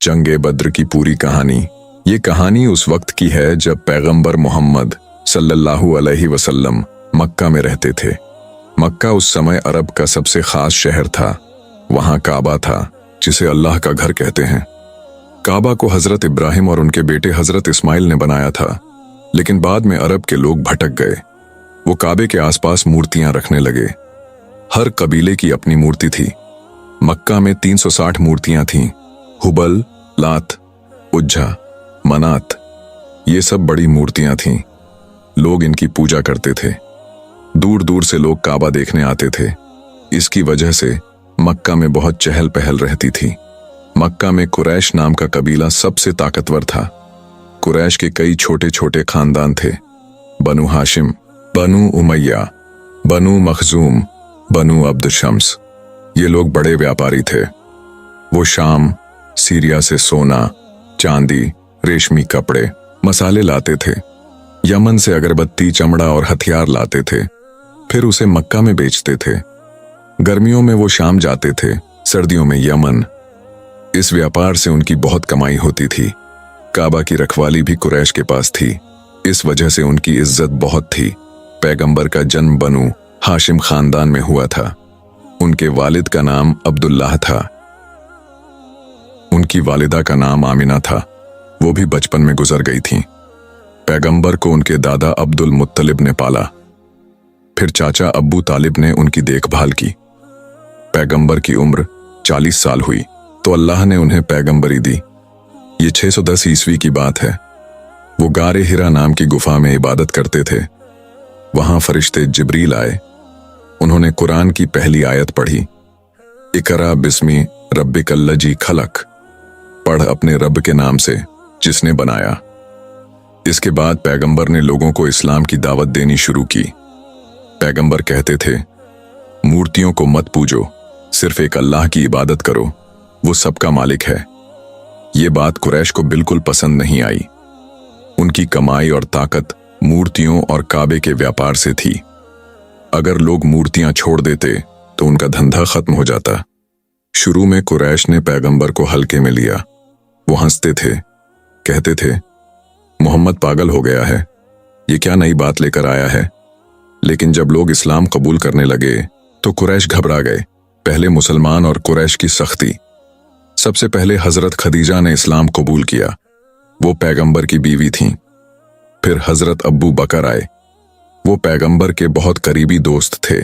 जंगे बद्र की पूरी कहानी। ये कहानी उस वक्त की है जब पैगंबर मोहम्मद सल्लल्लाहु अलैहि वसल्लम मक्का में रहते थे। मक्का उस समय अरब का सबसे खास शहर था। वहां काबा था, जिसे अल्लाह का घर कहते हैं। काबा को हजरत इब्राहिम और उनके बेटे हजरत इस्माइल ने बनाया था, लेकिन बाद में अरब के लोग भटक गए। वो काबे के आसपास मूर्तियां रखने लगे। हर कबीले की अपनी मूर्ति थी। मक्का में 360 मूर्तियां थीं। हुबल, लात, उज्जा, मनात, ये सब बड़ी मूर्तियां थीं। लोग इनकी पूजा करते थे। दूर दूर से लोग काबा देखने आते थे। इसकी वजह से मक्का में बहुत चहल पहल रहती थी। मक्का में कुरैश नाम का कबीला सबसे ताकतवर था। कुरैश के कई छोटे छोटे खानदान थे। बनु हाशिम, बनु उमैया, बनु मखजूम, बनु अब्द शम्स, ये लोग बड़े व्यापारी थे। वो शाम, सीरिया से सोना, चांदी, रेशमी कपड़े, मसाले लाते थे। यमन से अगरबत्ती, चमड़ा और हथियार लाते थे, फिर उसे मक्का में बेचते थे। गर्मियों में वो शाम जाते थे, सर्दियों में यमन। इस व्यापार से उनकी बहुत कमाई होती थी। काबा की रखवाली भी कुरैश के पास थी। इस वजह से उनकी इज्जत बहुत थी। पैगंबर का जन्म बनु हाशिम खानदान में हुआ था। उनके वालिद का नाम अब्दुल्लाह था। उनकी वालिदा का नाम आमिना था। वो भी बचपन में गुजर गई थीं। पैगंबर को उनके दादा अब्दुल मुत्तलिब ने पाला। फिर चाचा अब्बू तालिब ने उनकी देखभाल की। पैगंबर की उम्र 40 साल हुई तो अल्लाह ने उन्हें पैगंबरी दी। ये 610 ईस्वी की बात है। वो गारे हिरा नाम की गुफा में इबादत करते थे। वहां फरिश्ते जिब्रील आए। उन्होंने कुरान की पहली आयत पढ़ी, इकरा बिस्मी रब्बिकल्लजी खलक, पढ़ अपने रब के नाम से जिसने बनाया। इसके बाद पैगंबर ने लोगों को इस्लाम की दावत देनी शुरू की। पैगंबर कहते थे, मूर्तियों को मत पूजो, सिर्फ एक अल्लाह की इबादत करो, वो सबका मालिक है। ये बात कुरैश को बिल्कुल पसंद नहीं आई। उनकी कमाई और ताकत मूर्तियों और काबे के व्यापार से थी। अगर लोग मूर्तियां छोड़ देते तो उनका धंधा खत्म हो जाता। शुरू में कुरैश ने पैगंबर को हल्के में लिया। वो हंसते थे, कहते थे, मोहम्मद पागल हो गया है, ये क्या नई बात लेकर आया है। लेकिन जब लोग इस्लाम कबूल करने लगे तो कुरैश घबरा गए। पहले मुसलमान और कुरैश की सख्ती। सबसे पहले हजरत खदीजा ने इस्लाम कबूल किया। वो पैगंबर की बीवी थीं। फिर हजरत अब्बू बकर आए। वो पैगंबर के बहुत करीबी दोस्त थे।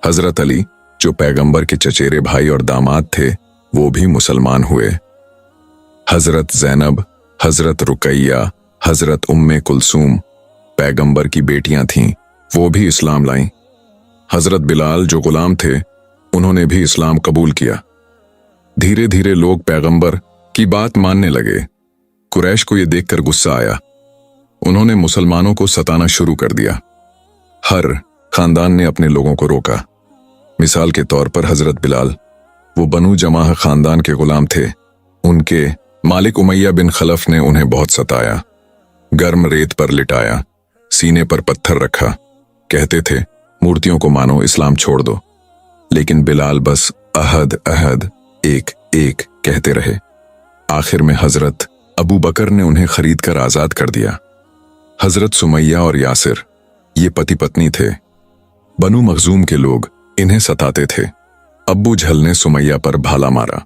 हजरत अली, जो पैगंबर के चचेरे भाई और दामाद थे, वो भी मुसलमान हुए। हजरत ज़ैनब, हजरत रुकैया, हजरत उम्मे कुलसूम पैगंबर की बेटियां थीं, वो भी इस्लाम लाईं। हजरत बिलाल, जो गुलाम थे, उन्होंने भी इस्लाम कबूल किया। धीरे धीरे लोग पैगंबर की बात मानने लगे। कुरैश को यह देखकर गुस्सा आया। उन्होंने मुसलमानों को सताना शुरू कर दिया। हर खानदान ने अपने लोगों को रोका। मिसाल के तौर पर हजरत बिलाल, वो बनु जमाह खानदान के गुलाम थे। उनके मालिक उमैया बिन खलफ ने उन्हें बहुत सताया। गर्म रेत पर लिटाया, सीने पर पत्थर रखा। कहते थे, मूर्तियों को मानो, इस्लाम छोड़ दो। लेकिन बिलाल बस अहद अहद, एक एक कहते रहे। आखिर में हजरत अबू बकर ने उन्हें खरीद कर आजाद कर दिया। हजरत सुमैया और यासिर, ये पति पत्नी थे। बनु मखजूम के लोग इन्हें सताते थे। अब्बू झल ने सुमैया पर भाला मारा।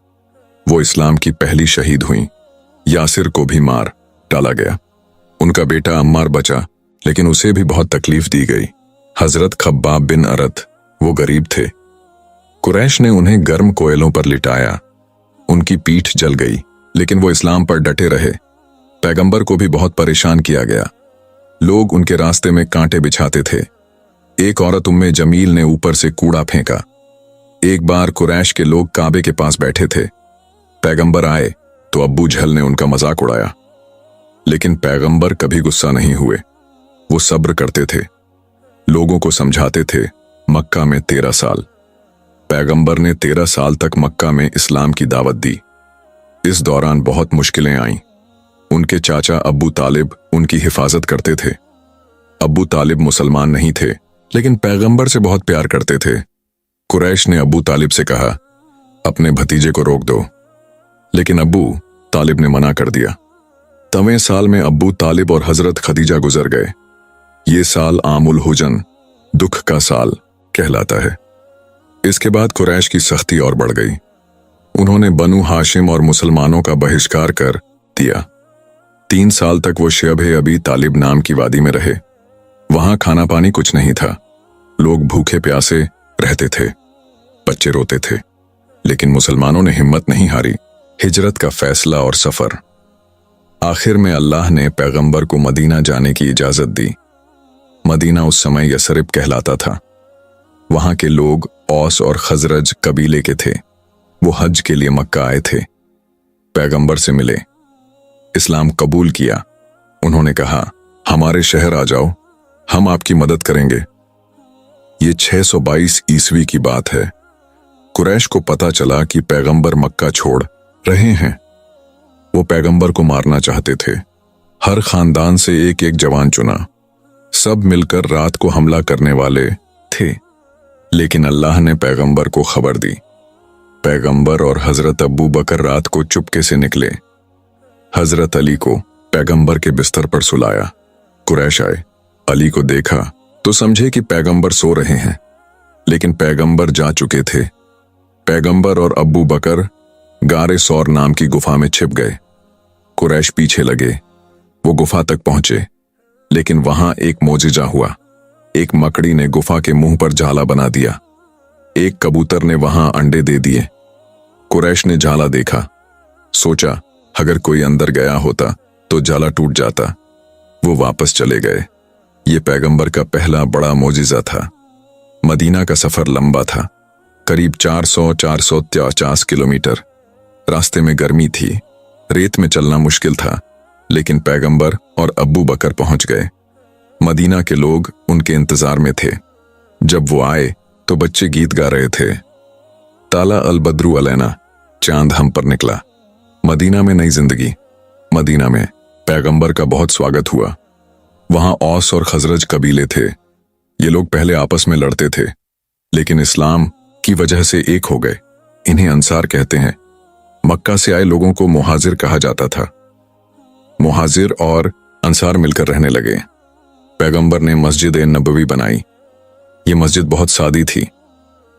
वो इस्लाम की पहली शहीद हुई। यासिर को भी मार डाला गया। उनका बेटा अम्मार बचा, लेकिन उसे भी बहुत तकलीफ दी गई। हजरत खब्बाब बिन अरत, वो गरीब थे। कुरैश ने उन्हें गर्म कोयलों पर लिटाया। उनकी पीठ जल गई, लेकिन वो इस्लाम पर डटे रहे। पैगंबर को भी बहुत परेशान किया गया। लोग उनके रास्ते में कांटे बिछाते थे। एक औरत उम्मे जमील ने ऊपर से कूड़ा फेंका। एक बार कुरैश के लोग काबे के पास बैठे थे। पैगंबर आए तो अब्बू झल ने उनका मजाक उड़ाया, लेकिन पैगंबर कभी गुस्सा नहीं हुए। वो सब्र करते थे, लोगों को समझाते थे। मक्का में 13 साल पैगंबर ने 13 साल तक मक्का में इस्लाम की दावत दी। इस दौरान बहुत मुश्किलें आईं। उनके चाचा अब्बू तालिब उनकी हिफाजत करते थे। अब्बू तालिब मुसलमान नहीं थे, लेकिन पैगंबर से बहुत प्यार करते थे। कुरैश ने अब्बू तालिब से कहा, अपने भतीजे को रोक दो। लेकिन अब्बू तालिब ने मना कर दिया। 9वें साल में अब्बू तालिब और हजरत खदीजा गुजर गए। ये साल आमुल हुजन, दुख का साल कहलाता है। इसके बाद कुरैश की सख्ती और बढ़ गई। उन्होंने बनु हाशिम और मुसलमानों का बहिष्कार कर दिया। 3 साल तक वो शब अबी तालिब नाम की वादी में रहे। वहां खाना पानी कुछ नहीं था। लोग भूखे प्यासे रहते थे, बच्चे रोते थे। लेकिन मुसलमानों ने हिम्मत नहीं हारी। हिजरत का फैसला और सफर। आखिर में अल्लाह ने पैगंबर को मदीना जाने की इजाजत दी। मदीना उस समय यसरिब कहलाता था। वहां के लोग औस और खजरज कबीले के थे। वो हज के लिए मक्का आए थे। पैगंबर से मिले, इस्लाम कबूल किया। उन्होंने कहा, हमारे शहर आ जाओ, हम आपकी मदद करेंगे। ये 622 ईस्वी की बात है। कुरैश को पता चला कि पैगंबर मक्का छोड़ रहे हैं। वो पैगंबर को मारना चाहते थे। हर खानदान से एक एक जवान चुना। सब मिलकर रात को हमला करने वाले थे। लेकिन अल्लाह ने पैगंबर को खबर दी। पैगंबर और हजरत अब्बू बकर रात को चुपके से निकले। हजरत अली को पैगंबर के बिस्तर पर सुलाया। कुरैश आए, अली को देखा तो समझे कि पैगंबर सो रहे हैं, लेकिन पैगंबर जा चुके थे। पैगंबर और अब्बू बकर गारे सौर नाम की गुफा में छिप गए। कुरैश पीछे लगे। वो गुफा तक पहुंचे, लेकिन वहां एक मोजिजा हुआ। एक मकड़ी ने गुफा के मुंह पर जाला बना दिया। एक कबूतर ने वहां अंडे दे दिए। कुरैश ने जाला देखा, सोचा अगर कोई अंदर गया होता तो जाला टूट जाता। वो वापस चले गए। ये पैगंबर का पहला बड़ा मोजिजा था। मदीना का सफर लंबा था, करीब 450 किलोमीटर। रास्ते में गर्मी थी, रेत में चलना मुश्किल था, लेकिन पैगंबर और अब्बू बकर पहुंच गए। मदीना के लोग उनके इंतजार में थे। जब वो आए तो बच्चे गीत गा रहे थे। ताला अल बद्रू अलैना, चांद हम पर निकला। मदीना में नई जिंदगी। मदीना में पैगंबर का बहुत स्वागत हुआ। वहां औस और खजरज कबीले थे। ये लोग पहले आपस में लड़ते थे, लेकिन इस्लाम की वजह से एक हो गए। इन्हें अंसार कहते हैं। मक्का से आए लोगों को मुहाजिर कहा जाता था। मुहाजिर और अंसार मिलकर रहने लगे। पैगंबर ने मस्जिद नबवी बनाई। ये मस्जिद बहुत सादी थी।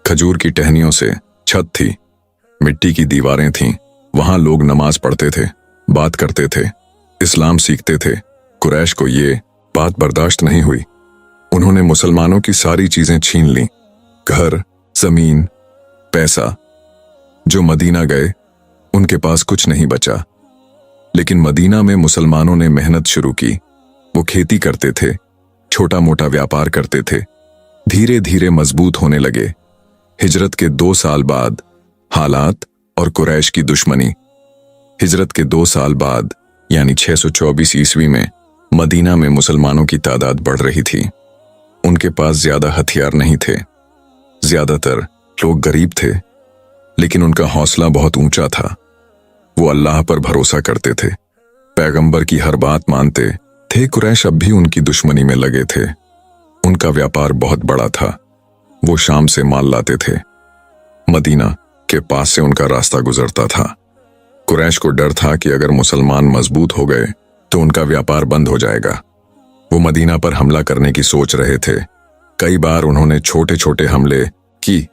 खजूर की टहनियों से छत थी, मिट्टी की दीवारें थीं। वहां लोग नमाज पढ़ते थे, बात करते थे, इस्लाम सीखते थे। कुरैश को ये बात बर्दाश्त नहीं हुई। उन्होंने मुसलमानों की सारी चीजें छीन लीं, घर, जमीन, पैसा। जो मदीना गए उनके पास कुछ नहीं बचा। लेकिन मदीना में मुसलमानों ने मेहनत शुरू की। वो खेती करते थे, छोटा मोटा व्यापार करते थे। धीरे धीरे मजबूत होने लगे। हिजरत के 2 साल बाद हालात और कुरैश की दुश्मनी। हिजरत के 2 साल बाद यानी 624 ईस्वी में मदीना में मुसलमानों की तादाद बढ़ रही थी। उनके पास ज्यादा हथियार नहीं थे। ज्यादातर लोग गरीब थे, लेकिन उनका हौसला बहुत ऊंचा था। वो अल्लाह पर भरोसा करते थे, पैगंबर की हर बात मानते थे। कुरैश अब भी उनकी दुश्मनी में लगे थे। उनका व्यापार बहुत बड़ा था। वो शाम से माल लाते थे। मदीना के पास से उनका रास्ता गुजरता था। कुरैश को डर था कि अगर मुसलमान मजबूत हो गए तो उनका व्यापार बंद हो जाएगा। वो मदीना पर हमला करने की सोच रहे थे। कई बार उन्होंने छोटे छोटे हमले की,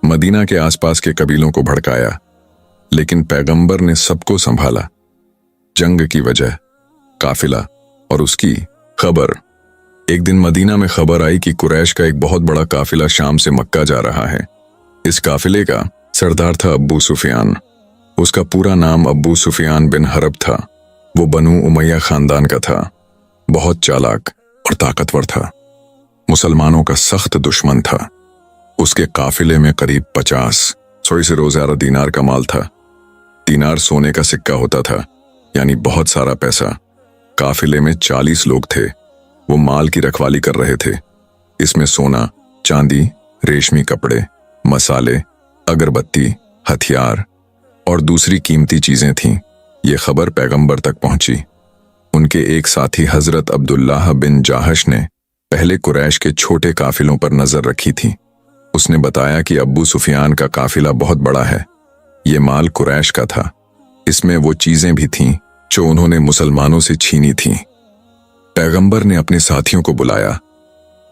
मदीना के आसपास के कबीलों को भड़काया, लेकिन पैगंबर ने सबको संभाला। जंग की वजह, काफिला और उसकी खबर। एक दिन मदीना में खबर आई कि कुरैश का एक बहुत बड़ा काफिला शाम से मक्का जा रहा है। इस काफिले का सरदार था अब्बू सुफियान। उसका पूरा नाम अब्बू सुफियान बिन हरब था। वो बनु उमैया खानदान का था। बहुत चालाक और ताकतवर था। मुसलमानों का सख्त दुश्मन था। उसके काफिले में करीब 50 से रोज़ाना दीनार का माल था। दीनार सोने का सिक्का होता था, यानी बहुत सारा पैसा। काफिले में 40 लोग थे। वो माल की रखवाली कर रहे थे। इसमें सोना, चांदी, रेशमी कपड़े, मसाले, अगरबत्ती, हथियार और दूसरी कीमती चीजें थीं। ये खबर पैगंबर तक पहुंची। उनके एक साथी हजरत अब्दुल्लाह बिन जाहश ने पहले कुरैश के छोटे काफिलों पर नजर रखी थी। उसने बताया कि अब्बू सुफियान का काफिला बहुत बड़ा है। ये माल कुरैश का था। इसमें वो चीजें भी थीं जो उन्होंने मुसलमानों से छीनी थीं। पैगंबर ने अपने साथियों को बुलाया।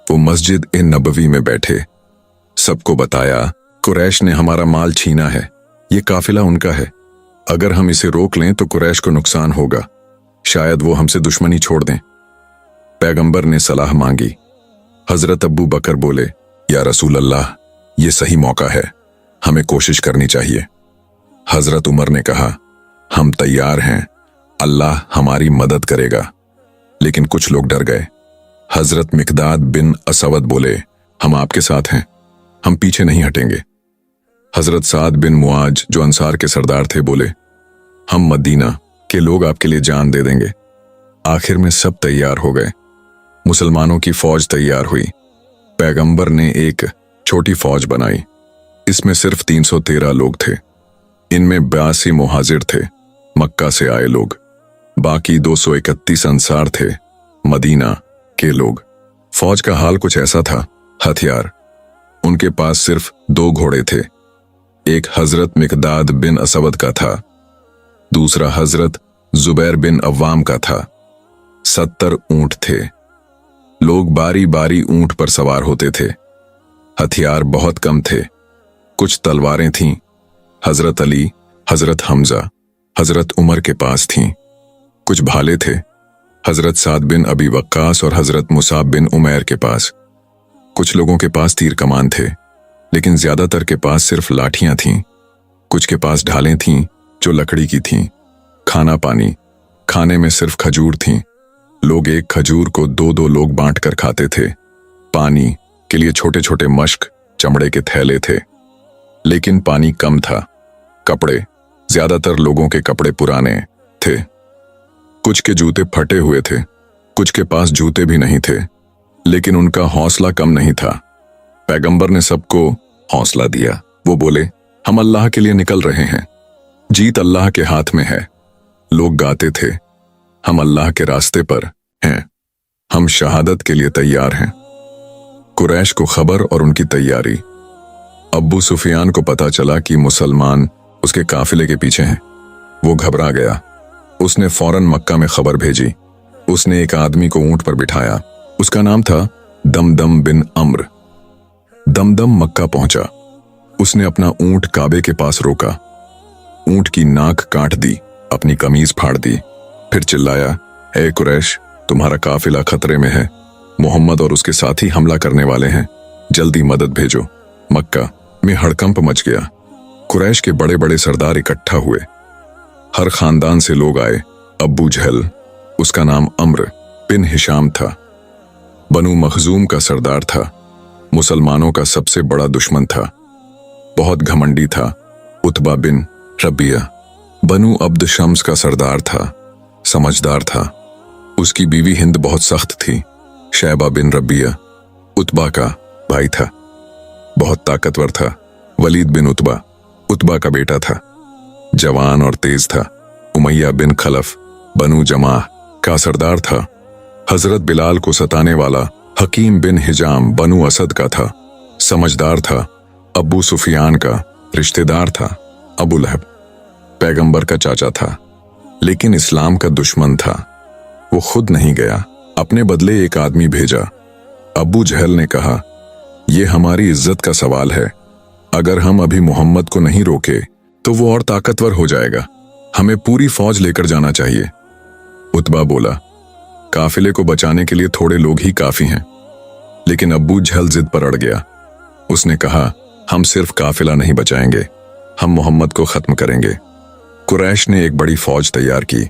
वो मस्जिद ए नबवी में बैठे। सबको बताया, कुरैश ने हमारा माल छीना है, ये काफिला उनका है। अगर हम इसे रोक लें तो कुरैश को नुकसान होगा, शायद वो हमसे दुश्मनी छोड़ दें। पैगंबर ने सलाह मांगी। हजरत अब्बू बकर बोले, या रसूल अल्लाह, ये सही मौका है, हमें कोशिश करनी चाहिए। हजरत उमर ने कहा, हम तैयार हैं, अल्लाह हमारी मदद करेगा। लेकिन कुछ लोग डर गए। हजरत मिकदाद बिन असवद बोले, हम आपके साथ हैं, हम पीछे नहीं हटेंगे। हजरत साद बिन मुआज जो अंसार के सरदार थे बोले, हम मदीना के लोग आपके लिए जान दे देंगे। आखिर में सब तैयार हो गए। मुसलमानों की फौज तैयार हुई। पैगंबर ने एक छोटी फौज बनाई। इसमें सिर्फ 313 लोग थे। इनमें 82 मुहाजिर थे, मक्का से आए लोग। बाकी 231 अंसार थे, मदीना के लोग। फौज का हाल कुछ ऐसा था। हथियार उनके पास सिर्फ 2 घोड़े थे। एक हजरत मिकदाद बिन असवद का था, दूसरा हजरत जुबैर बिन अव्वाम का था। 70 ऊंट थे। लोग बारी बारी ऊंट पर सवार होते थे। हथियार बहुत कम थे। कुछ तलवारें थीं। हजरत अली, हजरत हमजा, हजरत उमर के पास थीं। कुछ भाले थे, हजरत साद बिन अबी वक्कास और हजरत मुसाब बिन उमैर के पास। कुछ लोगों के पास तीर कमान थे, लेकिन ज्यादातर के पास सिर्फ लाठियां थीं। कुछ के पास ढालें थीं जो लकड़ी की थीं। खाना पानी, खाने में सिर्फ खजूर थीं। लोग एक खजूर को 2-2 लोग बांटकर खाते थे। पानी के लिए छोटे छोटे मश्क चमड़े के थैले थे, लेकिन पानी कम था। कपड़े, ज्यादातर लोगों के कपड़े पुराने थे। कुछ के जूते फटे हुए थे, कुछ के पास जूते भी नहीं थे, लेकिन उनका हौसला कम नहीं था। पैगंबर ने सबको हौसला दिया। वो बोले, हम अल्लाह के लिए निकल रहे हैं, जीत अल्लाह के हाथ में है। लोग गाते थे, हम अल्लाह के रास्ते पर हैं, हम शहादत के लिए तैयार हैं। कुरैश को खबर और उनकी तैयारी। अब्बू सुफियान को पता चला कि मुसलमान उसके काफिले के पीछे हैं। वो घबरा गया। उसने फौरन मक्का में खबर भेजी। उसने एक आदमी को ऊंट पर बिठाया। उसका नाम था दमदम बिन अम्र। दमदम मक्का पहुंचा। उसने अपना ऊंट काबे के पास रोका। ऊंट की नाक काट दी, अपनी कमीज फाड़ दी, फिर चिल्लाया, ए कुरैश, तुम्हारा काफिला खतरे में है। मोहम्मद और उसके साथी हमला करने वाले हैं, जल्दी मदद भेजो। मक्का में हड़कंप मच गया। कुरैश के बड़े बड़े सरदार इकट्ठा हुए। हर खानदान से लोग आए। अब्बू जहल, उसका नाम अम्र बिन हिशाम था, बनु मखजूम का सरदार था, मुसलमानों का सबसे बड़ा दुश्मन था, बहुत घमंडी था। उतबा बिन रबिया, बनु अब्द शम्स का सरदार था, समझदार था। उसकी बीवी हिंद बहुत सख्त थी। शैबा बिन रबिया उतबा का भाई था, बहुत ताकतवर था। वलीद बिन उतबा उतबा का बेटा था, जवान और तेज था। उमैया बिन खलफ बनु जमाह का सरदार था। हजरत बिलाल को सताने वाला हकीम बिन हिजाम बनु असद का था, समझदार था। अब्बू सुफियान का रिश्तेदार था। अबू लहब पैगंबर का चाचा था, लेकिन इस्लाम का दुश्मन था। वो खुद नहीं गया, अपने बदले एक आदमी भेजा। अब्बू जहल ने कहा, यह हमारी इज्जत का सवाल है, अगर हम अभी मोहम्मद को नहीं रोके तो वो और ताकतवर हो जाएगा, हमें पूरी फौज लेकर जाना चाहिए। उतबा बोला, काफिले को बचाने के लिए थोड़े लोग ही काफी हैं। लेकिन अब्बू जहल जिद पर अड़ गया। उसने कहा, हम सिर्फ काफिला नहीं बचाएंगे, हम मोहम्मद को खत्म करेंगे। कुरैश ने एक बड़ी फौज तैयार की।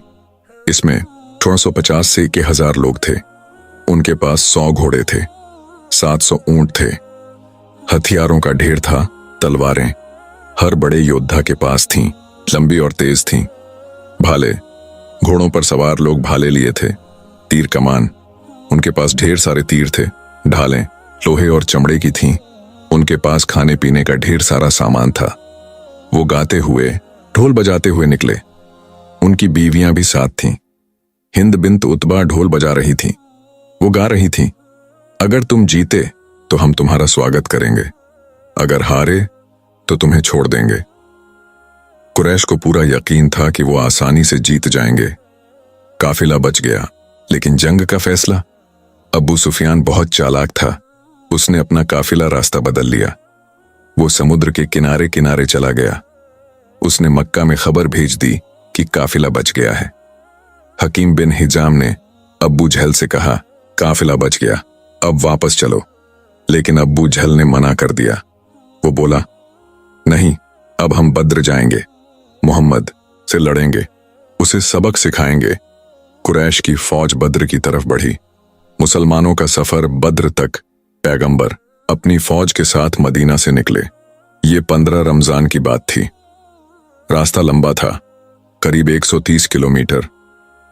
इसमें 1850 से 1000 लोग थे। उनके पास 100 घोड़े थे, 700 ऊंट थे। हथियारों का ढेर था। तलवारें हर बड़े योद्धा के पास थीं, लंबी और तेज थीं। भाले, घोड़ों पर सवार लोग भाले लिए थे। तीर कमान, उनके पास ढेर सारे तीर थे। ढालें लोहे और चमड़े की थीं। उनके पास खाने पीने का ढेर सारा सामान था। वो गाते हुए, ढोल बजाते हुए निकले। उनकी बीवियां भी साथ थीं। हिंद बिन्त उतबा ढोल बजा रही थी। वो गा रही थी, अगर तुम जीते तो हम तुम्हारा स्वागत करेंगे, अगर हारे तो तुम्हें छोड़ देंगे। कुरैश को पूरा यकीन था कि वो आसानी से जीत जाएंगे। काफिला बच गया, लेकिन जंग का फैसला? अबू सुफियान बहुत चालाक था। उसने अपना काफिला रास्ता बदल लिया। वो समुद्र के किनारे किनारे चला गया। उसने मक्का में खबर भेज दी कि काफिला बच गया है। हकीम बिन हिजाम ने अब्बू जहल से कहा, काफिला बच गया, अब वापस चलो। लेकिन अब्बू जहल ने मना कर दिया। वो बोला, नहीं, अब हम बद्र जाएंगे, मोहम्मद से लड़ेंगे, उसे सबक सिखाएंगे। कुरैश की फौज बद्र की तरफ बढ़ी। मुसलमानों का सफर बद्र तक। पैगंबर अपनी फौज के साथ मदीना से निकले। ये 15 रमजान की बात थी। रास्ता लंबा था, करीब 130 किलोमीटर।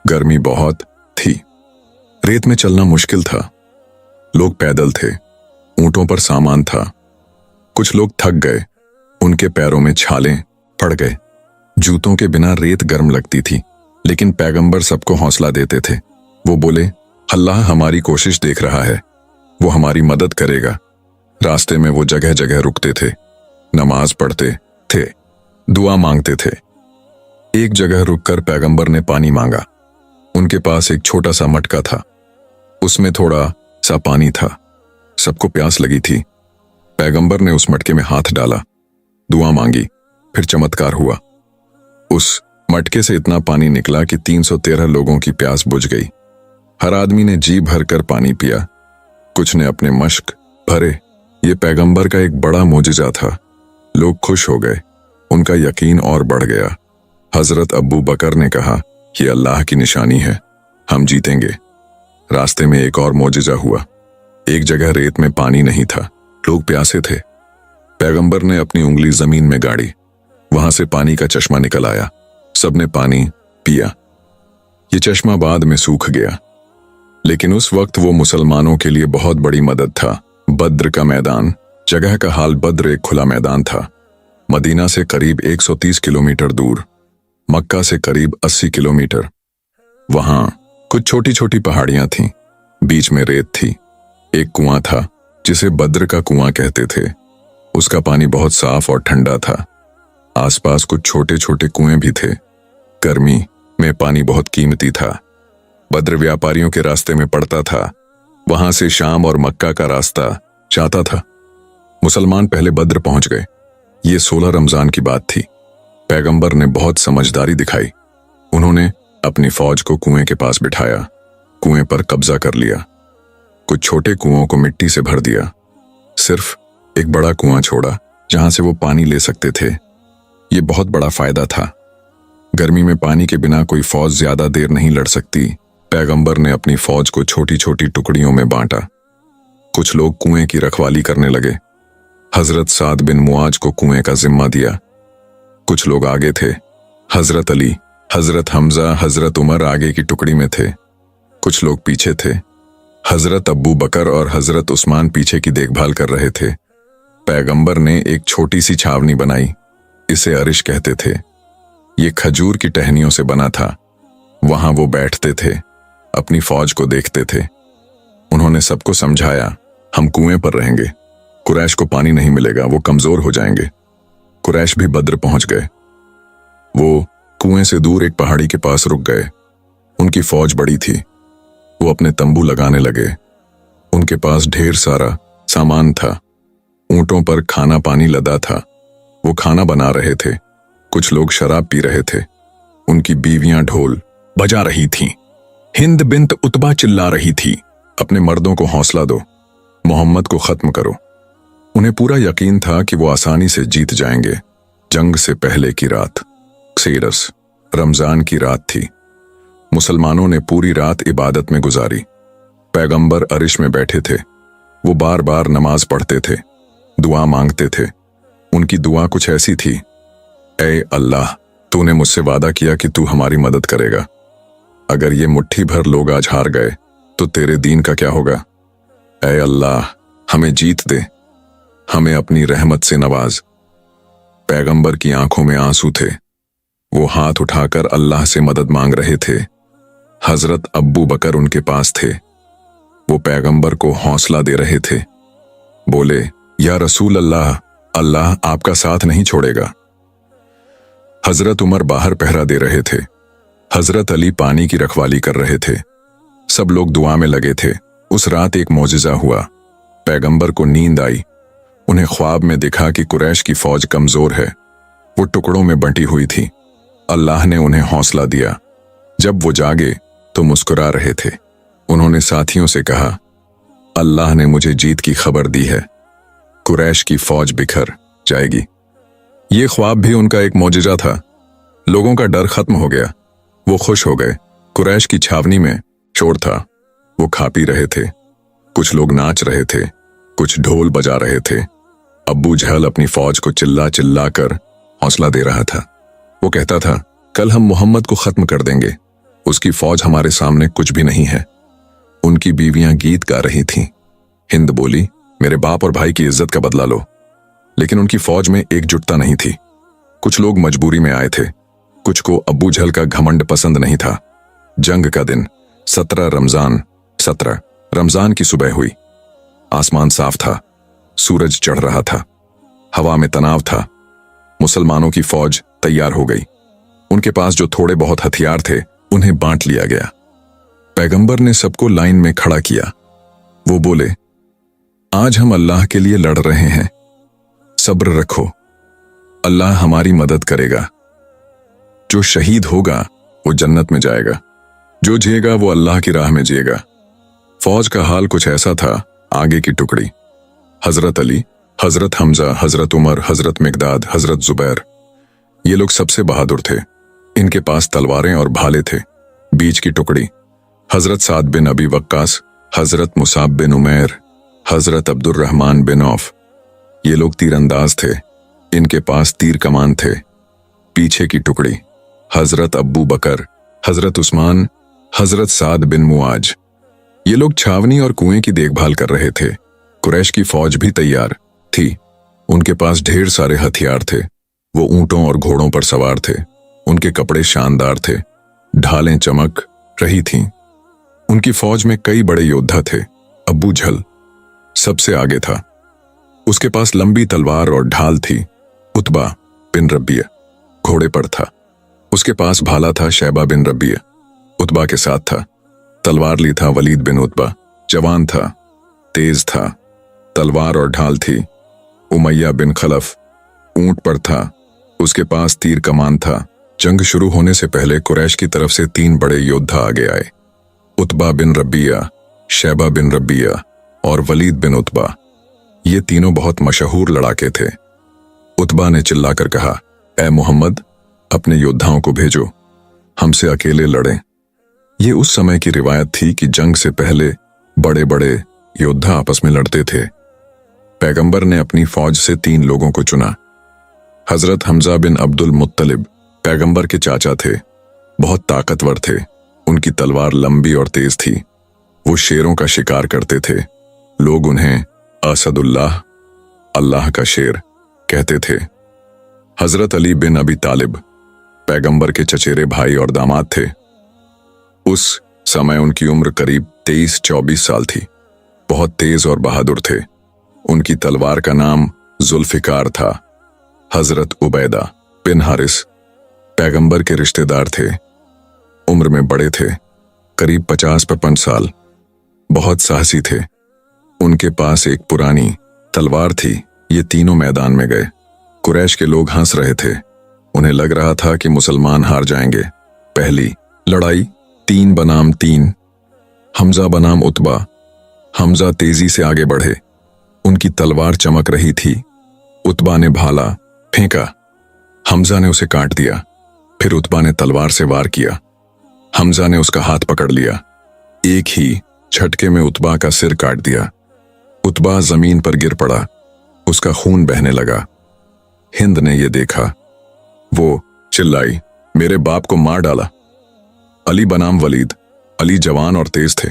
गर्मी बहुत थी। रेत में चलना मुश्किल था। लोग पैदल थे, ऊंटों पर सामान था। कुछ लोग थक गए, उनके पैरों में छाले पड़ गए। जूतों के बिना रेत गर्म लगती थी, लेकिन पैगंबर सबको हौसला देते थे। वो बोले, अल्लाह हमारी कोशिश देख रहा है, वो हमारी मदद करेगा। रास्ते में वो जगह जगह रुकते थे, नमाज पढ़ते थे, दुआ मांगते थे। एक जगह रुककर पैगंबर ने पानी मांगा। उनके पास एक छोटा सा मटका था, उसमें थोड़ा सा पानी था। सबको प्यास लगी थी। पैगंबर ने उस मटके में हाथ डाला, दुआ मांगी, फिर चमत्कार हुआ। उस मटके से इतना पानी निकला कि 313 लोगों की प्यास बुझ गई। हर आदमी ने जी भरकर पानी पिया। कुछ ने अपने मश्क भरे। ये पैगंबर का एक बड़ा मोजिजा था। लोग खुश हो गए, उनका यकीन और बढ़ गया। हजरत अब्बू बकर ने कहा, ये अल्लाह की निशानी है, हम जीतेंगे। रास्ते में एक और मोजिजा हुआ। एक जगह रेत में पानी नहीं था, लोग प्यासे थे। पैगंबर ने अपनी उंगली जमीन में गाड़ी, वहां से पानी का चश्मा निकल आया। सबने पानी पिया। ये चश्मा बाद में सूख गया, लेकिन उस वक्त वो मुसलमानों के लिए बहुत बड़ी मदद था। बद्र का मैदान, जगह का हाल बद्र एक खुला मैदान था। मदीना से करीब 130 किलोमीटर दूर, मक्का से करीब 80 किलोमीटर। वहां कुछ छोटी छोटी पहाड़ियां थीं, बीच में रेत थी। एक कुआं था जिसे बद्र का कुआं कहते थे। उसका पानी बहुत साफ और ठंडा था। आसपास कुछ छोटे छोटे कुएं भी थे। गर्मी में पानी बहुत कीमती था। बद्र व्यापारियों के रास्ते में पड़ता था। वहां से शाम और मक्का का रास्ता जाता था। मुसलमान पहले बद्र पहुंच गए। ये 16 रमजान की बात थी। पैगंबर ने बहुत समझदारी दिखाई। उन्होंने अपनी फौज को कुएं के पास बिठाया, कुएं पर कब्जा कर लिया। कुछ छोटे कुओं को मिट्टी से भर दिया। सिर्फ एक बड़ा कुआं छोड़ा जहां से वो पानी ले सकते थे। ये बहुत बड़ा फायदा था। गर्मी में पानी के बिना कोई फौज ज्यादा देर नहीं लड़ सकती। पैगंबर ने अपनी फौज को छोटी छोटी टुकड़ियों में बांटा। कुछ लोग कुएं की रखवाली करने लगे। हजरत साद बिन मुआज को कुएं का जिम्मा दिया। कुछ लोग आगे थे। हजरत अली, हजरत हमजा, हजरत उमर आगे की टुकड़ी में थे। कुछ लोग पीछे थे। हजरत अब्बू बकर और हजरत उस्मान पीछे की देखभाल कर रहे थे। पैगंबर ने एक छोटी सी छावनी बनाई। इसे अरिश कहते थे। ये खजूर की टहनियों से बना था। वहां वो बैठते थे, अपनी फौज को देखते थे। उन्होंने सबको समझाया, हम कुएं पर रहेंगे, कुरैश को पानी नहीं मिलेगा, वो कमजोर हो जाएंगे। कुरैश भी बद्र पहुंच गए। वो कुएं से दूर एक पहाड़ी के पास रुक गए। उनकी फौज बड़ी थी। वो अपने तंबू लगाने लगे। उनके पास ढेर सारा सामान था। ऊंटों पर खाना पानी लदा था। वो खाना बना रहे थे। कुछ लोग शराब पी रहे थे। उनकी बीवियां ढोल बजा रही थीं। हिंद बिन्त उतबा चिल्ला रही थी, अपने मर्दों को हौसला दो, मोहम्मद को खत्म करो। उन्हें पूरा यकीन था कि वो आसानी से जीत जाएंगे। जंग से पहले की रात, सेरस रमजान की रात थी। मुसलमानों ने पूरी रात इबादत में गुजारी। पैगंबर अरिश में बैठे थे। वो बार बार नमाज पढ़ते थे, दुआ मांगते थे। उनकी दुआ कुछ ऐसी थी, ऐ अल्लाह, तूने मुझसे वादा किया कि तू हमारी मदद करेगा। अगर ये मुट्ठी भर लोग आज हार गए तो तेरे दीन का क्या होगा? ऐ अल्लाह, हमें जीत दे, हमें अपनी रहमत से नवाज। पैगंबर की आंखों में आंसू थे। वो हाथ उठाकर अल्लाह से मदद मांग रहे थे। हजरत अब्बू बकर उनके पास थे। वो पैगंबर को हौसला दे रहे थे। बोले, या रसूल अल्लाह, अल्लाह आपका साथ नहीं छोड़ेगा। हजरत उमर बाहर पहरा दे रहे थे। हजरत अली पानी की रखवाली कर रहे थे। सब लोग दुआ में लगे थे। उस रात एक मौजिज़ा हुआ। पैगंबर को नींद आई। उन्हें ख्वाब में दिखा कि कुरैश की फौज कमजोर है, वो टुकड़ों में बंटी हुई थी। अल्लाह ने उन्हें हौसला दिया। जब वो जागे तो मुस्कुरा रहे थे। उन्होंने साथियों से कहा, अल्लाह ने मुझे जीत की खबर दी है, कुरैश की फौज बिखर जाएगी। ये ख्वाब भी उनका एक मौजिज़ा था। लोगों का डर खत्म हो गया। वो खुश हो गए। कुरैश की छावनी में शोर था। वो खा पी रहे थे। कुछ लोग नाच रहे थे, कुछ ढोल बजा रहे थे। अब्बू जहल अपनी फौज को चिल्ला चिल्ला कर हौसला दे रहा था। वो कहता था, कल हम मोहम्मद को खत्म कर देंगे, उसकी फौज हमारे सामने कुछ भी नहीं है। उनकी बीवियां गीत गा रही थीं। हिंद बोली, मेरे बाप और भाई की इज्जत का बदला लो। लेकिन उनकी फौज में एकजुटता नहीं थी। कुछ लोग मजबूरी में आए थे, कुछ को अब्बू जहल का घमंड पसंद नहीं था। जंग का दिन 17 रमजान की सुबह हुई। आसमान साफ था, सूरज चढ़ रहा था, हवा में तनाव था। मुसलमानों की फौज तैयार हो गई। उनके पास जो थोड़े बहुत हथियार थे उन्हें बांट लिया गया। पैगंबर ने सबको लाइन में खड़ा किया। वो बोले, आज हम अल्लाह के लिए लड़ रहे हैं, सब्र रखो, अल्लाह हमारी मदद करेगा। जो शहीद होगा वो जन्नत में जाएगा, जो जिएगा वो अल्लाह की राह में जिएगा। फौज का हाल कुछ ऐसा था। आगे की टुकड़ी हजरत अली, हजरत हमजा, हजरत उमर, हजरत मिकदाद, हजरत जुबैर, ये लोग सबसे बहादुर थे। इनके पास तलवारें और भाले थे। बीच की टुकड़ी हजरत साद बिन अबी वक्कास, हजरत Musab bin Umair, Hazrat Abdurrahman bin of, ये लोग तीरंदाज थे। इनके पास तीर कमान थे। पीछे की टुकड़ी हजरत अब्बू बकर, हजरत उस्मान, हजरत साद बिन मुआज, ये लोग छावनी और कुएं की देखभाल कर रहे थे। कुरैश की फौज भी तैयार थी। उनके पास ढेर सारे हथियार थे। वो ऊंटों और घोड़ों पर सवार थे। उनके कपड़े शानदार थे, ढालें चमक रही थीं। उनकी फौज में कई बड़े योद्धा थे। अब्बू जहल सबसे आगे था। उसके पास लंबी तलवार और ढाल थी। उतबा बिन रबिया घोड़े पर था। उसके पास भाला था। शैबा बिन रबिया उतबा के साथ था। तलवार ली था वलीद बिन उतबा, जवान था, तेज था। तलवार और ढाल थी। उमैया बिन खलफ ऊंट पर था। उसके पास तीर कमान था। जंग शुरू होने से पहले कुरैश की तरफ से 3 बड़े योद्धा आगे आए, उतबा बिन रबिया, शैबा बिन रबिया और वलीद बिन उतबा। ये तीनों बहुत मशहूर लड़ाके थे। उतबा ने चिल्लाकर कहा, ए मोहम्मद, अपने योद्धाओं को भेजो, हमसे अकेले लड़ें। ये उस समय की रिवायत थी कि जंग से पहले बड़े बड़े योद्धा आपस में लड़ते थे। पैगंबर ने अपनी फौज से 3 लोगों को चुना। हजरत हमजा बिन अब्दुल मुत्तलिब पैगंबर के चाचा थे। बहुत ताकतवर थे। उनकी तलवार लंबी और तेज थी। वो शेरों का शिकार करते थे। लोग उन्हें असदुल्लाह, अल्लाह का शेर कहते थे। हजरत अली बिन अबी तालिब पैगंबर के चचेरे भाई और दामाद थे। उस समय उनकी उम्र करीब 23-24 साल थी। बहुत तेज और बहादुर थे। उनकी तलवार का नाम जुल्फिकार था। हजरत उबैदा बिन हारिस पैगंबर के रिश्तेदार थे। उम्र में बड़े थे, करीब 50-55 साल। बहुत साहसी थे। उनके पास एक पुरानी तलवार थी। ये तीनों मैदान में गए। कुरैश के लोग हंस रहे थे। उन्हें लग रहा था कि मुसलमान हार जाएंगे। पहली लड़ाई 3 बनाम 3। हमजा बनाम उतबा। हमजा तेजी से आगे बढ़े। उनकी तलवार चमक रही थी। उतबा ने भाला फेंका। हमजा ने उसे काट दिया। फिर उतबा ने तलवार से वार किया। हमजा ने उसका हाथ पकड़ लिया। एक ही झटके में उतबा का सिर काट दिया। उतबा जमीन पर गिर पड़ा। उसका खून बहने लगा। हिंद ने यह देखा। वो चिल्लाई, मेरे बाप को मार डाला। अली बनाम वलीद। अली जवान और तेज थे।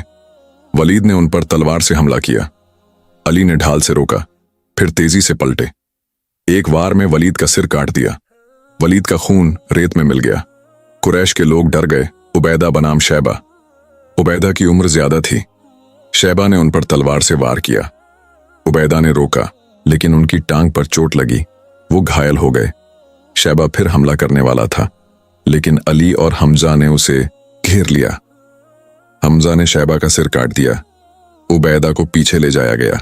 वलीद ने उन पर तलवार से हमला किया। अली ने ढाल से रोका, फिर तेजी से पलटे। एक वार में वलीद का सिर काट दिया। वलीद का खून रेत में मिल गया। कुरैश के लोग डर गए। उबैदा बनाम शैबा। उबैदा की उम्र ज्यादा थी। शैबा ने उन पर तलवार से वार किया। उबैदा ने रोका, लेकिन उनकी टांग पर चोट लगी। वो घायल हो गए। शैबा फिर हमला करने वाला था, लेकिन अली और हमजा ने उसे घेर लिया। हमजा ने शैबा का सिर काट दिया। उबैदा को पीछे ले जाया गया।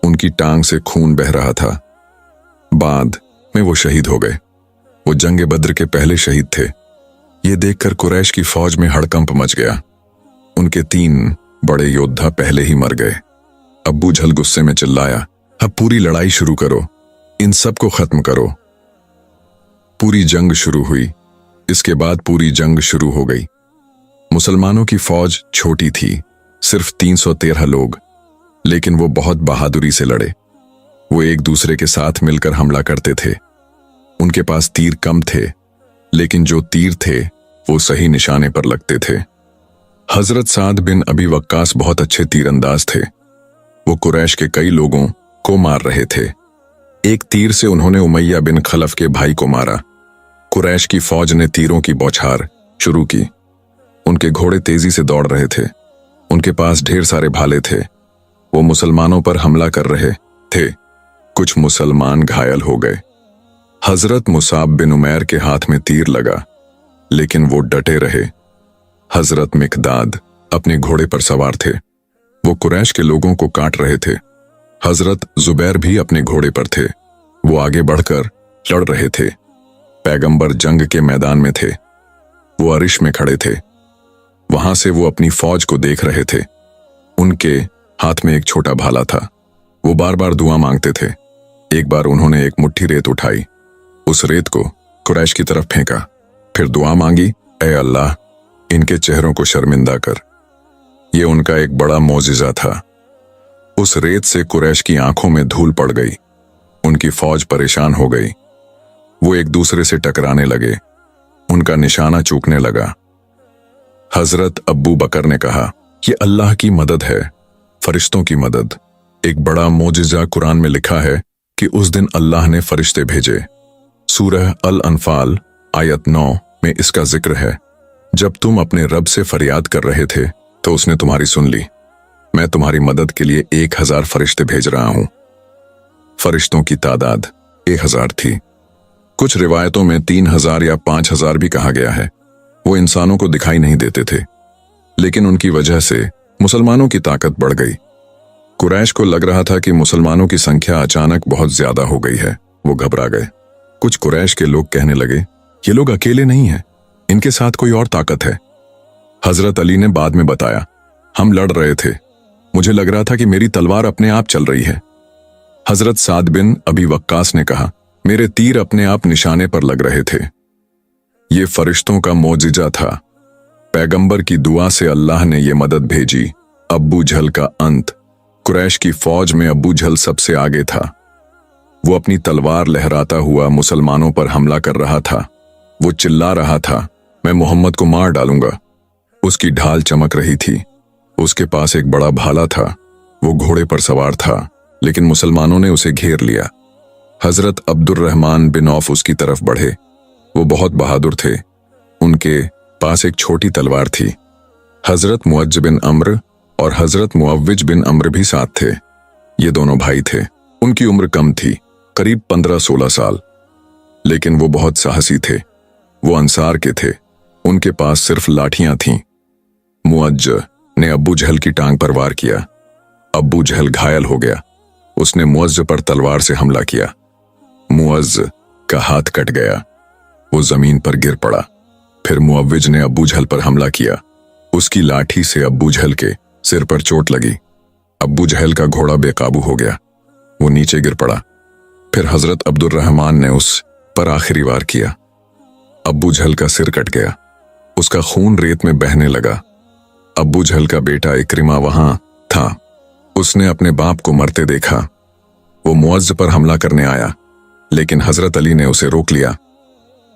उनकी टांग से खून बह रहा था। बाद में वो शहीद हो गए। वो जंग बद्र के पहले शहीद थे। ये देखकर कुरैश की फौज में हड़कंप मच गया। उनके 3 बड़े योद्धा पहले ही मर गए। अब्बू जहल गुस्से में चिल्लाया, अब पूरी लड़ाई शुरू करो, इन सब को खत्म करो। पूरी जंग शुरू हुई। इसके बाद पूरी जंग शुरू हो गई। मुसलमानों की फौज छोटी थी, सिर्फ 313 लोग, लेकिन वो बहुत बहादुरी से लड़े। वो एक दूसरे के साथ मिलकर हमला करते थे। उनके पास तीर कम थे, लेकिन जो तीर थे वो सही निशाने पर लगते थे। हजरत साद बिन अबी वक्कास बहुत अच्छे तीरंदाज थे। वो कुरैश के कई लोगों को मार रहे थे। एक तीर से उन्होंने उमैया बिन खलफ के भाई को मारा। कुरैश की फौज ने तीरों की बौछार शुरू की। उनके घोड़े तेजी से दौड़ रहे थे। उनके पास ढेर सारे भाले थे। वो मुसलमानों पर हमला कर रहे थे। कुछ मुसलमान घायल हो गए। हजरत मुसाब बिन उमैर के हाथ में तीर लगा, लेकिन वो डटे रहे। हजरत मिकदाद अपने घोड़े पर सवार थे। वो कुरैश के लोगों को काट रहे थे। हजरत जुबैर भी अपने घोड़े पर थे। वो आगे बढ़कर लड़ रहे थे। पैगंबर जंग के मैदान में थे। वो अरिश में खड़े थे। वहां से वो अपनी फौज को देख रहे थे। उनके हाथ में एक छोटा भाला था। वो बार बार दुआ मांगते थे। एक बार उन्होंने एक मुट्ठी रेत उठाई, उस रेत को कुरैश की तरफ फेंका, फिर दुआ मांगी, ऐ अल्लाह, इनके चेहरों को शर्मिंदा कर। ये उनका एक बड़ा मौजिजा था। उस रेत से कुरैश की आंखों में धूल पड़ गई। उनकी फौज परेशान हो गई। वो एक दूसरे से टकराने लगे। उनका निशाना चूकने लगा। हजरत अब्बू बकर ने कहा, ये अल्लाह की मदद है, फरिश्तों की मदद। एक बड़ा मौजिजा कुरान में लिखा है कि उस दिन अल्लाह ने फरिश्ते भेजे। सूरह अल अनफाल आयत 9 में इसका जिक्र है। जब तुम अपने रब से फरियाद कर रहे थे तो उसने तुम्हारी सुन ली। मैं तुम्हारी मदद के लिए 1000 फरिश्ते भेज रहा हूं। फरिश्तों की तादाद 1000 थी। कुछ रिवायतों में 3000 या 5000 भी कहा गया है। वो इंसानों को दिखाई नहीं देते थे, लेकिन उनकी वजह से मुसलमानों की ताकत बढ़ गई। कुरैश को लग रहा था कि मुसलमानों की संख्या अचानक बहुत ज्यादा हो गई है। वो घबरा गए। कुछ कुरैश के लोग कहने लगे, ये लोग अकेले नहीं हैं, इनके साथ कोई और ताकत है। हजरत अली ने बाद में बताया, हम लड़ रहे थे, मुझे लग रहा था कि मेरी तलवार अपने आप चल रही है। हजरत साद बिन अबी वक्कास ने कहा, मेरे तीर अपने आप निशाने पर लग रहे थे। ये फरिश्तों का मौजिजा था। पैगंबर की दुआ से अल्लाह ने ये मदद भेजी। अब्बू जहल का अंत। कुरैश की फौज में अब्बू जहल सबसे आगे था। वो अपनी तलवार लहराता हुआ मुसलमानों पर हमला कर रहा था। वो चिल्ला रहा था, मैं मोहम्मद को मार डालूंगा। उसकी ढाल चमक रही थी। उसके पास एक बड़ा भाला था। वो घोड़े पर सवार था, लेकिन मुसलमानों ने उसे घेर लिया। हजरत अब्दुर्रहमान बिन औफ उसकी तरफ बढ़े। वो बहुत बहादुर थे। उनके पास एक छोटी तलवार थी। हजरत मुअज्ज बिन अम्र और हजरत मुअव्विज बिन अम्र भी साथ थे। ये दोनों भाई थे। उनकी उम्र कम थी, करीब 15-16 साल, लेकिन वो बहुत साहसी थे। वो अंसार के थे। उनके पास सिर्फ लाठियां थीं। मुअज्ज ने अब्बू जहल की टांग पर वार किया। अब्बू जहल घायल हो गया। उसने मुअज्ज पर तलवार से हमला किया। मुअज्ज का हाथ कट गया। वो जमीन पर गिर पड़ा। फिर मुअव्विज ने अब्बू जहल पर हमला किया। उसकी लाठी से अब्बू जहल के सिर पर चोट लगी। अब्बू जहल का घोड़ा बेकाबू हो गया। वो नीचे गिर पड़ा। फिर हजरत अब्दुर्रहमान ने उस पर आखिरी वार किया। अब्बू जहल का सिर कट गया। उसका खून रेत में बहने लगा। अब्बू जहल का बेटा इक्रिमा वहां था। उसने अपने बाप को मरते देखा। वो मुअज्ज पर हमला करने आया, लेकिन हजरत अली ने उसे रोक लिया।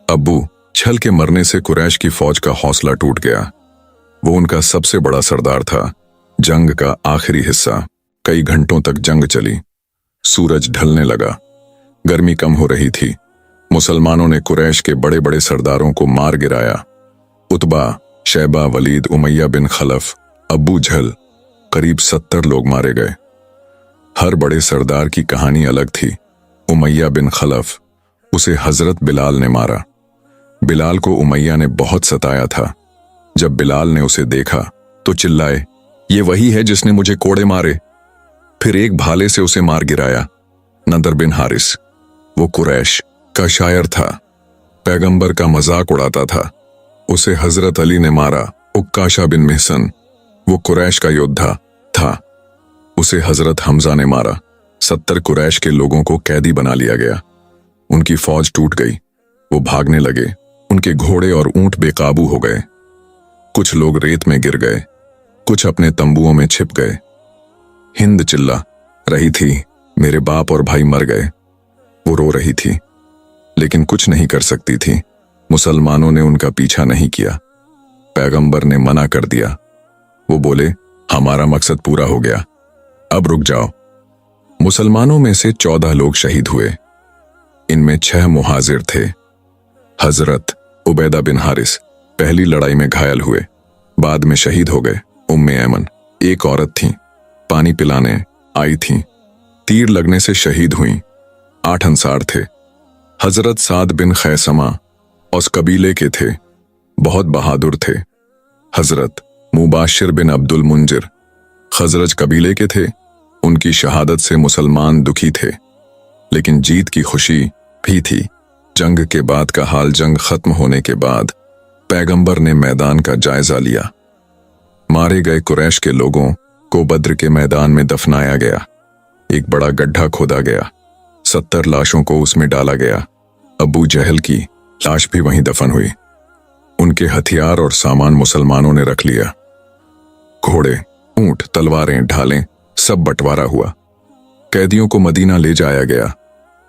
अब्बू जहल के मरने से कुरैश की फौज का हौसला टूट गया। वो उनका सबसे बड़ा सरदार था। जंग का आखिरी हिस्सा। कई घंटों तक जंग चली। सूरज ढलने लगा। गर्मी कम हो रही थी। मुसलमानों ने कुरैश के बड़े बड़े सरदारों को मार गिराया। उतबा, शैबा, वलीद, उमैया बिन खलफ, अब्बू जहल, करीब 70 लोग मारे गए। हर बड़े सरदार की कहानी अलग थी। उमैया बिन खलफ, उसे हजरत बिलाल ने मारा। बिलाल को उमैया ने बहुत सताया था। जब बिलाल ने उसे देखा तो चिल्लाए, ये वही है जिसने मुझे कोड़े मारे। फिर एक भाले से उसे मार गिराया। नदर बिन हारिस, वो कुरैश का शायर था, पैगंबर का मजाक उड़ाता था, उसे हजरत अली ने मारा। उक्काशा बिन मिहसन, वो कुरैश का योद्धा था, उसे हजरत हमजा ने मारा। 70 कुरैश के लोगों को कैदी बना लिया गया। उनकी फौज टूट गई, वो भागने लगे। उनके घोड़े और ऊंट बेकाबू हो गए। कुछ लोग रेत में गिर गए, कुछ अपने तंबुओं में छिप गए। हिंद चिल्ला रही थी, मेरे बाप और भाई मर गए। वो रो रही थी, लेकिन कुछ नहीं कर सकती थी। मुसलमानों ने उनका पीछा नहीं किया। पैगंबर ने मना कर दिया। वो बोले, हमारा मकसद पूरा हो गया, अब रुक जाओ। मुसलमानों में से 14 लोग शहीद हुए। इनमें 6 मुहाजिर थे। हजरत उबैदा बिन हारिस पहली लड़ाई में घायल हुए, बाद में शहीद हो गए। उम्मे ऐमन एक औरत थी, पानी पिलाने आई थी, तीर लगने से शहीद हुई। 8 अंसार थे। हजरत साद बिन खैसमा उस कबीले के थे, बहुत बहादुर थे। हजरत मुबाशिर बिन अब्दुल मुंजिर खजरज कबीले के थे। उनकी शहादत से मुसलमान दुखी थे, लेकिन जीत की खुशी भी थी। जंग के बाद का हाल, जंग खत्म होने के बाद पैगंबर ने मैदान का जायजा लिया। मारे गए कुरैश के लोगों को बद्र के मैदान में दफनाया गया। एक बड़ा गड्ढा खोदा गया, 70 लाशों को उसमें डाला गया। अबू जहल की लाश भी वहीं दफन हुई। उनके हथियार और सामान मुसलमानों ने रख लिया। घोड़े, ऊंट, तलवारें, ढालें सब बंटवारा हुआ। कैदियों को मदीना ले जाया गया।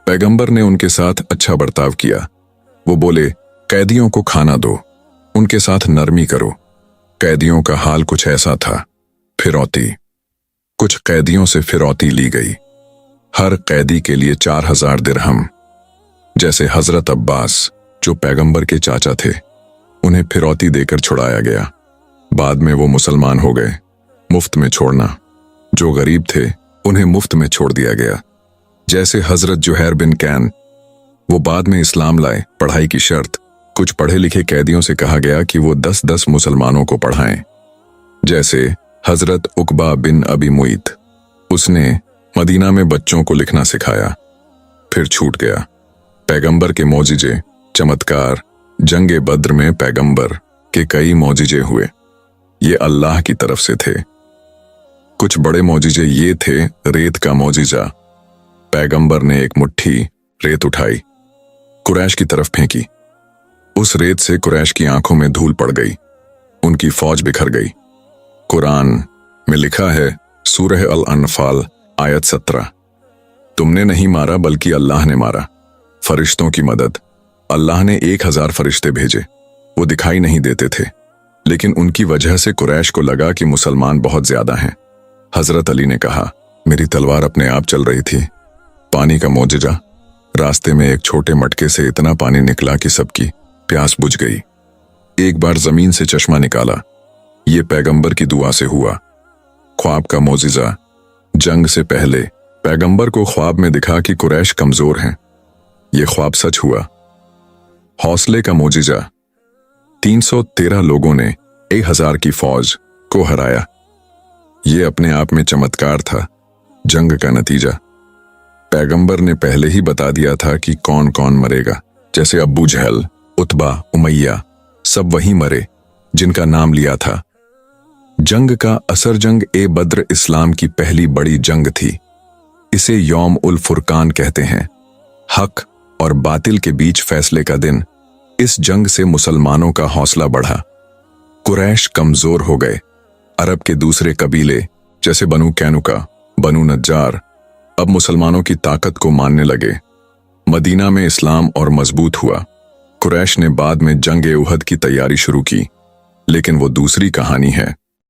पैगंबर ने उनके साथ अच्छा बर्ताव किया। वो बोले, कैदियों को खाना दो, उनके साथ नरमी करो। कैदियों का हाल कुछ ऐसा था। फिरौती, कुछ कैदियों से फिरौती ली गई। हर कैदी के लिए 4000 दिरहम। जैसे हजरत अब्बास जो पैगंबर के चाचा थे, उन्हें फिरौती देकर छुड़ाया गया। बाद में वो मुसलमान हो गए। मुफ्त में छोड़ना, जो गरीब थे उन्हें मुफ्त में छोड़ दिया गया। जैसे हजरत जुहैर बिन कैन, वो बाद में इस्लाम लाए, पढ़ाई की शर्त। कुछ पढ़े लिखे कैदियों से कहा गया कि वो 10-10 मुसलमानों को पढ़ाएं। जैसे हजरत उकबा बिन अबी मुईत, उसने मदीना में बच्चों को लिखना सिखाया, फिर छूट गया। पैगंबर के मौजिजे, चमत्कार। जंगे बद्र में पैगंबर के कई मौजिजे हुए, ये अल्लाह की तरफ से थे। कुछ बड़े मौजिजे ये थे, रेत का मौजिजा। पैगंबर ने एक मुट्ठी रेत उठाई, कुरैश की तरफ फेंकी। उस रेत से कुरैश की आंखों में धूल पड़ गई, उनकी फौज बिखर गई। कुरान में लिखा है, सूरह अल अनफाल आयत 17, तुमने नहीं मारा बल्कि अल्लाह ने मारा। फरिश्तों की मदद, अल्लाह ने 1000 फरिश्ते भेजे। वो दिखाई नहीं देते थे, लेकिन उनकी वजह से कुरैश को लगा कि मुसलमान बहुत ज्यादा हैं। हजरत अली ने कहा, मेरी तलवार अपने आप चल रही थी। पानी का मौजजा, रास्ते में एक छोटे मटके से इतना पानी निकला कि सबकी प्यास बुझ गई। एक बार जमीन से चश्मा निकाला, ये पैगंबर की दुआ से हुआ। ख्वाब का मौजिजा, जंग से पहले पैगंबर को ख्वाब में दिखा कि कुरैश कमजोर हैं, ये ख्वाब सच हुआ। हौसले का मौजिजा, 313 लोगों ने 1000 की फौज को हराया। ये अपने आप में चमत्कार था। जंग का नतीजा, पैगंबर ने पहले ही बता दिया था कि कौन कौन मरेगा। जैसे अबू जहल, उतबा, उमैया सब वही मरे जिनका नाम लिया था। जंग का असर, जंग ए बद्र इस्लाम की पहली बड़ी जंग थी। इसे यौम उल फुरकान कहते हैं, हक और बातिल के बीच फैसले का दिन। इस जंग से मुसलमानों का हौसला बढ़ा। कुरैश कमजोर हो गए। अरब के दूसरे कबीले जैसे बनु कैनुका, बनु नज्जार अब मुसलमानों की ताकत को मानने लगे। मदीना में इस्लाम और मजबूत हुआ। कुरैश ने बाद में जंग ए उहद की तैयारी शुरू की, लेकिन वो दूसरी कहानी है।